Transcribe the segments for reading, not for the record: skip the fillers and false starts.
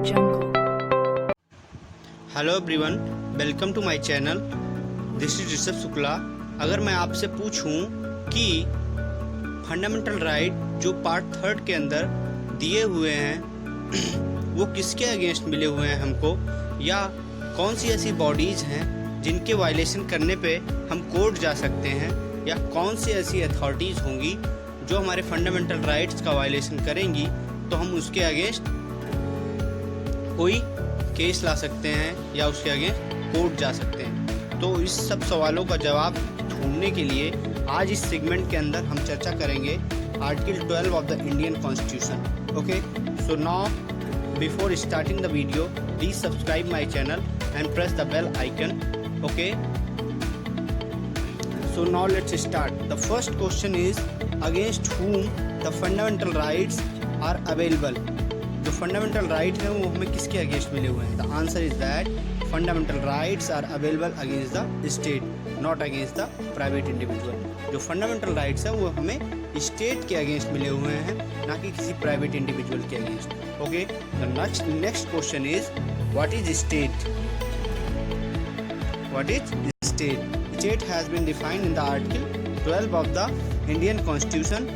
jungle. Hello everyone, welcome to my channel. This is Rishabh Shukla. अगर मैं आपसे पूछूं कि फंडामेंटल राइट जो पार्ट 3 के अंदर दिए हुए हैं वो किसके अगेंस्ट मिले हुए हैं हमको, या कौन सी ऐसी बॉडीज़ हैं जिनके वायलेशन करने पे हम कोर्ट जा सकते हैं, या कौन सी ऐसी अथॉरिटीज़ होंगी जो हमारे फंडामेंटल राइट्स का वायलेशन करेंगी तो हम उसके अगेंस्ट कोई केस ला सकते हैं या उसके अगेंस्ट कोर्ट जा सकते हैं। तो इस सब सवालों का जवाब ढूंढने के लिए आज इस सेगमेंट के अंदर हम चर्चा करेंगे article 12 of the Indian constitution. Okay, so now before starting the video please subscribe my channel and press the bell icon. Okay, so now let's start. The first question is against whom the fundamental rights are available. जो fundamental right है वो हमें किसके against मिले हुए हैं? The answer is that fundamental rights are available against the state, not against the private individual. जो fundamental rights है वो हमें स्टेट के अगेंस्ट मिले हुए हैं, ना कि किसी प्राइवेट इंडिविजुअल के against. Okay, the next question is what is state? What is state? State has been defined in the Article 12 of the Indian Constitution.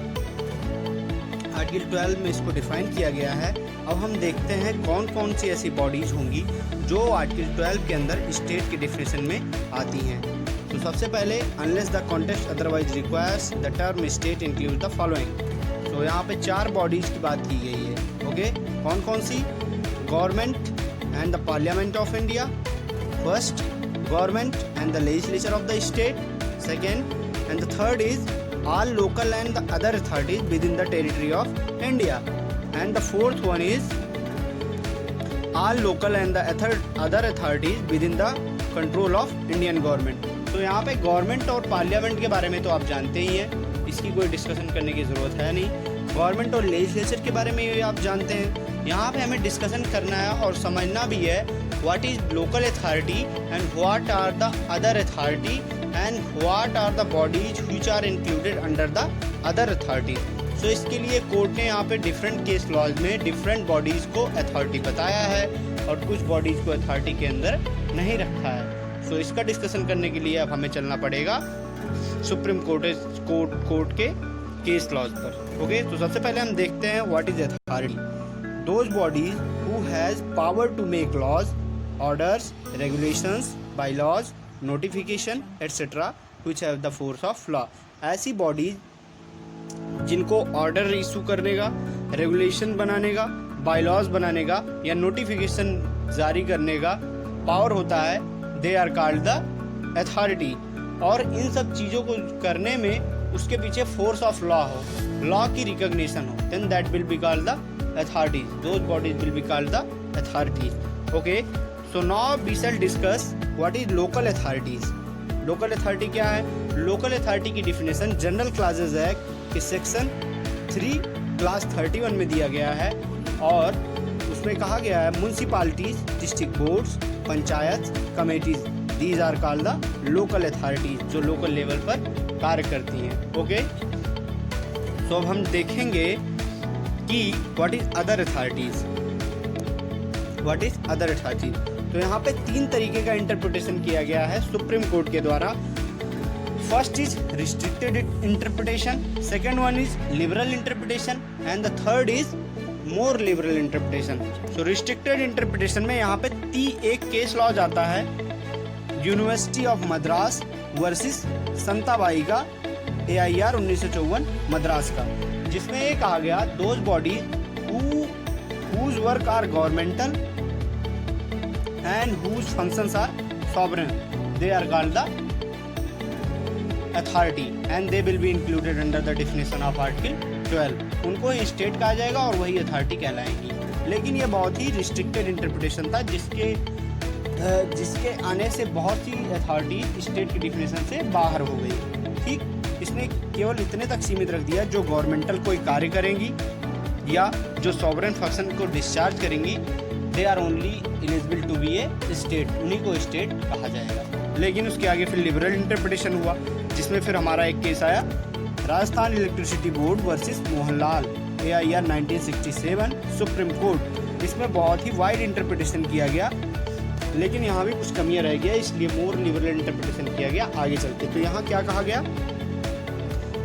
Article 12 में इसको डिफाइन किया गया है। अब हम देखते हैं कौन कौन सी ऐसी बॉडीज होंगी जो आर्टिकल 12 के अंदर स्टेट के डिफिनेशन में आती हैं। तो सबसे पहले unless the context otherwise requires the term state include the following. तो यहाँ पे 4 बॉडीज की बात की गई है। ओके, कौन कौन सी? Government and the parliament of India, first government and the legislature of the state, second, and the third is all local and the other authorities within the territory of India, and the fourth one is all local and the other authorities within the control of Indian government. तो यहाँ पे government और parliament के बारे में तो आप जानते ही हैं, इसकी कोई डिस्कशन करने की ज़रूरत है नहीं। गवर्नमेंट और लेजिस्लेचर के बारे में ये आप जानते हैं। यहाँ पे हमें डिस्कशन करना है और समझना भी है what is local authority and what are the other authority and what are the bodies which are included under the other authority. So इसके लिए कोर्ट ने यहाँ पे डिफरेंट केस लॉज में डिफरेंट बॉडीज को अथॉरिटी बताया है और कुछ बॉडीज को अथॉरिटी के अंदर नहीं रखा है। सो इसका डिस्कशन करने के लिए अब हमें चलना पड़ेगा सुप्रीम कोर्ट के केस लॉज पर। ओके, तो सबसे पहले हम देखते हैं what is authority. Those bodies who has power to make laws, orders, regulations, bylaws, notification, etc. which have the force of law. ऐसी बॉडीज जिनको ऑर्डर इशू करने का, रेगुलेशन बनाने का, बायलॉज बनाने का या नोटिफिकेशन जारी करने का पावर होता है, they are called the authority. और इन सब चीज़ों को करने में उसके पीछे फोर्स ऑफ लॉ हो, लॉ की रिकॉग्निशन हो, then that will be called the authorities. Those bodies will be called the authorities. Okay, so now we shall discuss what is local authorities. local authority क्या है? local authority की definition general classes act के section 3 class 31 में दिया गया है और उसमें कहा गया है municipalities, district boards, panchayat, committees, these are called the local authorities, जो लोकल लेवल पर कार्य करती हैं। ओके, तो अब हम देखेंगे कि what is other authorities. What is other authorities? तो यहाँ पे 3 तरीके का इंटरप्रिटेशन किया गया है सुप्रीम कोर्ट के द्वारा। First is restricted interpretation, second one is liberal interpretation and the third is more liberal interpretation. So restricted interpretation में यहाँ पे एक केस लॉ आता है यूनिवर्सिटी ऑफ मद्रास वर्सेस संताबाई का, AIR 1954 मद्रास का, जिसमें ये कहा गया those bodies whose work are governmental and whose functions are sovereign, they are called the authority and they will be included under the definition of article 12. उनको ही state कहा जाएगा और वही अथॉरिटी कहलाएंगी। लेकिन ये बहुत ही रिस्ट्रिक्टेड इंटरप्रिटेशन था जिसके आने से बहुत सी अथॉरिटी स्टेट की डिफिनेशन से बाहर हो गई। ठीक, इसने केवल इतने तक सीमित रख दिया जो गवर्नमेंटल कोई कार्य करेंगी या जो सॉवरेन फंक्शन को डिस्चार्ज करेंगी, they are only eligible to be a state, उन्हीं को स्टेट कहा जाएगा। लेकिन उसके आगे फिर लिबरल इंटरप्रिटेशन हुआ, जिसमें फिर हमारा एक केस आया Rajasthan electricity board versus Mohanlal, AIR 1967 supreme court, इसमें बहुत ही वाइड इंटरप्रिटेशन किया गया, लेकिन यहाँ भी कुछ कमियाँ रह गया, इसलिए मोर लिबरल इंटरप्रिटेशन किया गया। आगे चलते तो यहाँ क्या कहा गया,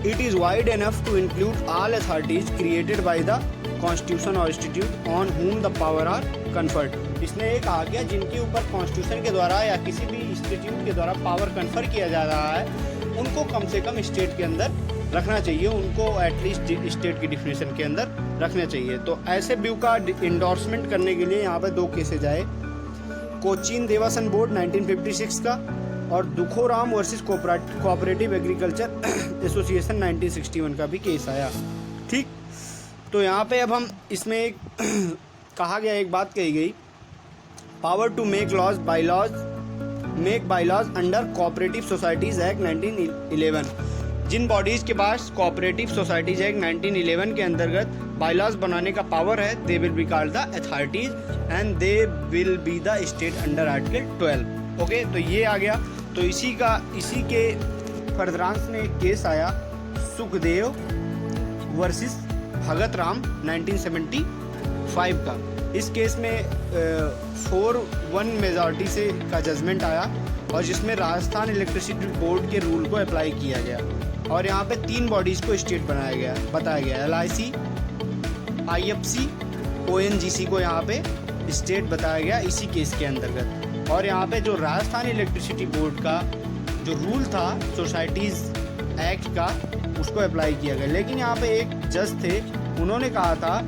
it is wide enough to include all authorities created by the constitution और institute on whom the power are conferred. इसमें एक आ गया जिनके ऊपर कॉन्स्टिट्यूशन के द्वारा या किसी भी इंस्टीट्यूट के द्वारा पावर कन्फर किया जा रहा है, उनको कम से कम स्टेट के अंदर रखना चाहिए, उनको एटलीस्ट स्टेट की डिफिनेशन के अंदर रखना चाहिए। तो ऐसे व्यू का इंडोर्समेंट करने के लिए यहाँ पे 2 केसेज आए, कोचीन देवासन बोर्ड 1956 का और दुखोराम वर्सेस कोऑपरेटिव एग्रीकल्चर एसोसिएशन 1961 का भी केस आया। ठीक, तो यहाँ पे अब हम इसमें एक कहा गया, एक बात कही गई, power to make laws bylaws under cooperative societies act 1911। जिन बॉडीज के पास कोऑपरेटिव सोसाइटीज एक्ट 1911 के अंतर्गत बाईलॉज बनाने का पावर है, they will be called the authorities and they will be the state under article 12। Okay, तो ये आ गया। तो इसी के फर्दरांश में एक केस आया, सुखदेव वर्सेस भगत राम 1975 का। इस केस में 4-1 मेजॉरिटी से का जजमेंट आया और जिसमें राजस्थान इलेक्ट्रिसिटी बोर्ड के रूल को अप्लाई किया गया और यहाँ पे 3 बॉडीज़ को स्टेट बताया गया, LIC, IFC, ONGC को यहाँ पे स्टेट बताया गया इसी केस के अंतर्गत। और यहाँ पे जो राजस्थान इलेक्ट्रिसिटी बोर्ड का जो रूल था सोसाइटीज़ एक्ट का, उसको अप्लाई किया गया। लेकिन यहाँ पे एक जज थे, उन्होंने कहा था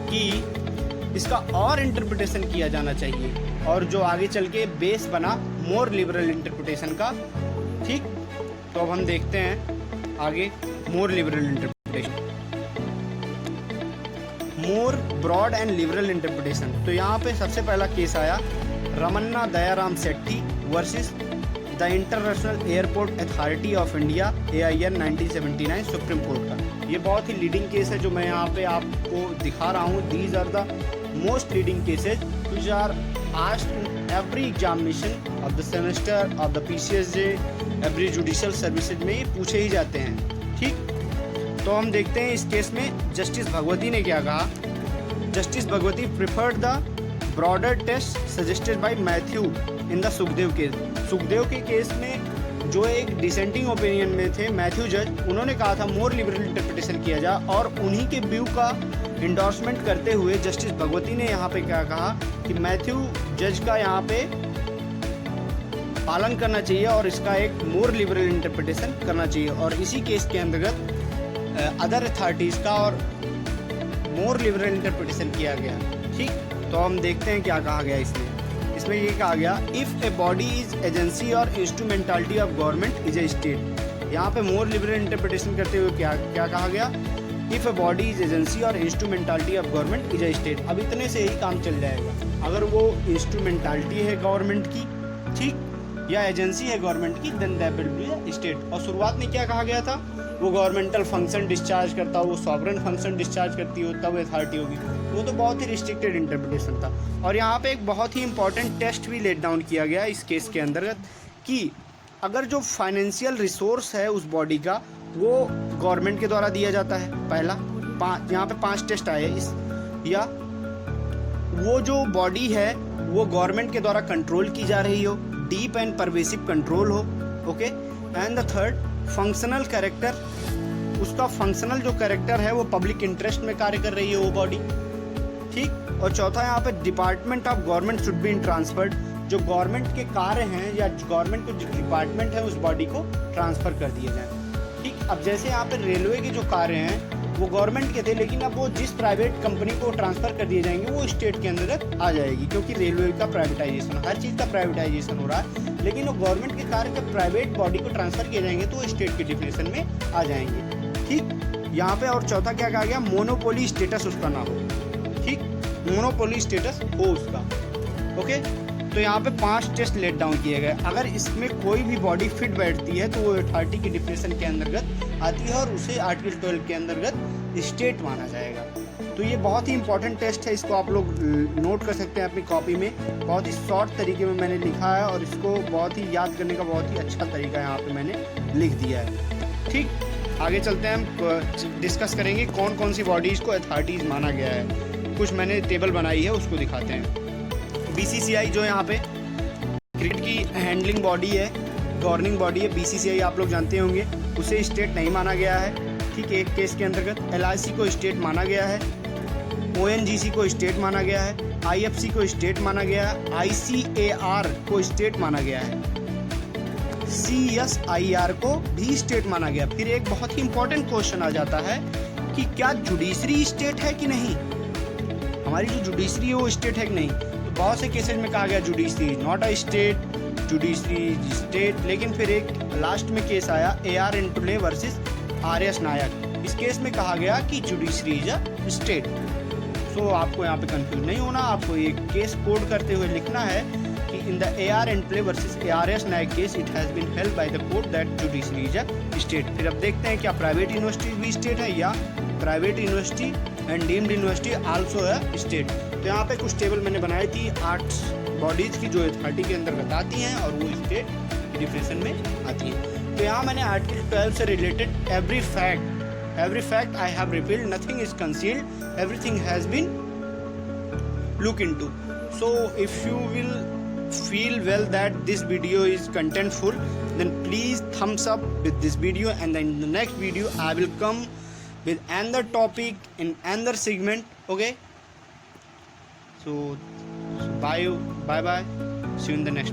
कि इसका और इंटरप्रिटेशन किया जाना चाहिए और जो आगे चल के बेस बना मोर लिबरल इंटरप्रिटेशन का। ठीक, तो अब हम देखते हैं आगे more liberal interpretation, more broad and liberal interpretation. तो यहाँ पे सबसे पहला केस आया Ramanna Dayaram Shetty versus the International Airport Authority of India AIN 1979 Supreme Court का। ये बहुत ही लीडिंग केस है जो मैं यहाँ पे आपको दिखा रहा हूँ। These are the most leading cases which are asked in every examination of the semester of the PCSJ, every judicial services में ये पूछे ही जाते हैं। ठीक, तो हम देखते हैं इस केस में जस्टिस भगवती ने क्या कहा। Justice Bhagwati preferred the broader test suggested by Mathew in the Sukhdev case. Sukhdev के केस में जो एक डिसेंटिंग ओपिनियन में थे मैथ्यू जज, उन्होंने कहा था मोर लिबरल इंटरप्रिटेशन किया जाए और उन्हीं के व्यू का इंडोर्समेंट करते हुए जस्टिस भगवती ने यहाँ पे क्या कहा कि मैथ्यू जज का यहाँ पे पालन करना चाहिए और इसका एक मोर लिबरल इंटरप्रिटेशन करना चाहिए। और इसी केस के अंतर्गत अदर अथॉरिटीज़ का और मोर लिबरल इंटरप्रिटेशन किया गया। ठीक, तो हम देखते हैं क्या कहा गया इसमें ये कहा गया, if a body is agency और instrumentality of government is a state. यहाँ पे मोर लिबरल इंटरप्रिटेशन करते हुए क्या कहा गया, if a body is agency और instrumentality of government is a state. अब इतने से ही काम चल जाएगा। अगर वो इंस्ट्रूमेंटालिटी है गवर्नमेंट की, ठीक, या एजेंसी है गवर्नमेंट की, then that will be a state. और शुरुआत में क्या कहा गया था, वो गवर्नमेंटल फंक्शन डिस्चार्ज करता हो, वो सॉवरेन फंक्शन डिस्चार्ज करती हो, तब अथॉरिटी होगी। वो तो बहुत ही रिस्ट्रिक्टेड इंटरप्रिटेशन था। और यहाँ पे एक बहुत ही इंपॉर्टेंट टेस्ट भी लेट डाउन किया गया इस केस के अंतर्गत कि अगर जो फाइनेंशियल रिसोर्स है उस बॉडी का वो गवर्नमेंट के द्वारा दिया जाता है, पहला यहाँ पे 5 टेस्ट आए इस, या वो जो बॉडी है वो गवर्नमेंट के द्वारा कंट्रोल की जा रही हो, डीप एंड परवेसिव कंट्रोल हो, okay. And the third, functional character, उसका फंक्शनल जो कैरेक्टर है वो पब्लिक इंटरेस्ट में कार्य कर रही है वो बॉडी, ठीक। और चौथा यहाँ पे department of government should be in transferred, जो गवर्नमेंट के कार्य हैं या गवर्नमेंट के जो डिपार्टमेंट है उस बॉडी को ट्रांसफ़र कर दिए जाए, ठीक। अब जैसे यहाँ पे रेलवे के जो कार्य हैं वो गवर्नमेंट के थे, लेकिन अब वो जिस प्राइवेट कंपनी को ट्रांसफ़र कर दिए जाएंगे वो स्टेट के अंतर्गत आ जाएगी, क्योंकि रेलवे का प्राइवेटाइजेशन, हर चीज़ का प्राइवेटाइजेशन हो रहा है, लेकिन वो गवर्नमेंट के कार्य जब प्राइवेट बॉडी को ट्रांसफ़र किए जाएंगे तो वो स्टेट के डिफिनेशन में आ जाएंगे, ठीक। यहाँ पे और चौथा क्या कहा गया, मोनोपोली स्टेटस उसका ना हो, ठीक, मोनोपोली स्टेटस हो उसका, ओके। तो यहाँ पे 5 टेस्ट लेट डाउन किए गए। अगर इसमें कोई भी बॉडी फिट बैठती है तो वो अथॉरिटी की डिफिनेशन के अंतर्गत आती है और उसे आर्टिकल 12 के अंतर्गत स्टेट माना जाएगा। तो ये बहुत ही इंपॉर्टेंट टेस्ट है, इसको आप लोग नोट कर सकते हैं अपनी कॉपी में। बहुत ही शॉर्ट तरीके में मैंने लिखा है और इसको बहुत ही याद करने का बहुत ही अच्छा तरीका यहाँ पे मैंने लिख दिया है, ठीक। आगे चलते हैं, हम डिस्कस करेंगे कौन कौन सी बॉडीज़ को अथॉरिटीज़ माना गया है। कुछ मैंने टेबल बनाई है उसको दिखाते हैं। बीसीसीआई जो यहाँ पे क्रिकेट की हैंडलिंग बॉडी है, गवर्निंग बॉडी है, बीसीसीआई आप लोग जानते होंगे, उसे स्टेट नहीं माना गया है। ठीक है, एक केस के अंतर्गत एलआईसी को स्टेट माना गया है, ओएनजीसी को स्टेट माना गया है, आईएफसी को स्टेट माना गया है, आईसीएआर को स्टेट माना गया है, सीएसआईआर को भी स्टेट माना गया। फिर एक बहुत ही इंपॉर्टेंट क्वेश्चन आ जाता है कि क्या जुडिशरी स्टेट है कि नहीं, हमारी जो जुडिशरी है वो स्टेट है कि नहीं। तो बहुत से केसेस में कहा गया judiciary not a state, judiciary state, लेकिन फिर एक लास्ट में केस आया AR इंटुले वर्सेस RS नायक। इस केस में कहा गया कि जुडिशरी इज अ स्टेट। सो आपको यहाँ पे कंफ्यूज नहीं होना, आपको एक केस कोड करते हुए लिखना है कि in the AR Antulay versus ARS Nayak case it has been held by the court that judiciary is a state. फिर अब देखते हैं क्या प्राइवेट यूनिवर्सिटी भी स्टेट है या private university and deemed university also है स्टेट। तो यहाँ पे कुछ टेबल मैंने बनाई थी 8 बॉडीज की जो अथॉरिटी के अंदर आती हैं और वो स्टेट की डिफिनेशन में आती हैं। तो यहाँ मैंने आर्टिकल 12 से related every fact I have revealed, nothing is concealed, everything has been look into. So if you will feel well that this video is contentful, then please thumbs up with this video, and then in the next video I will come with another topic in another segment. Okay, so bye, see you in the next video.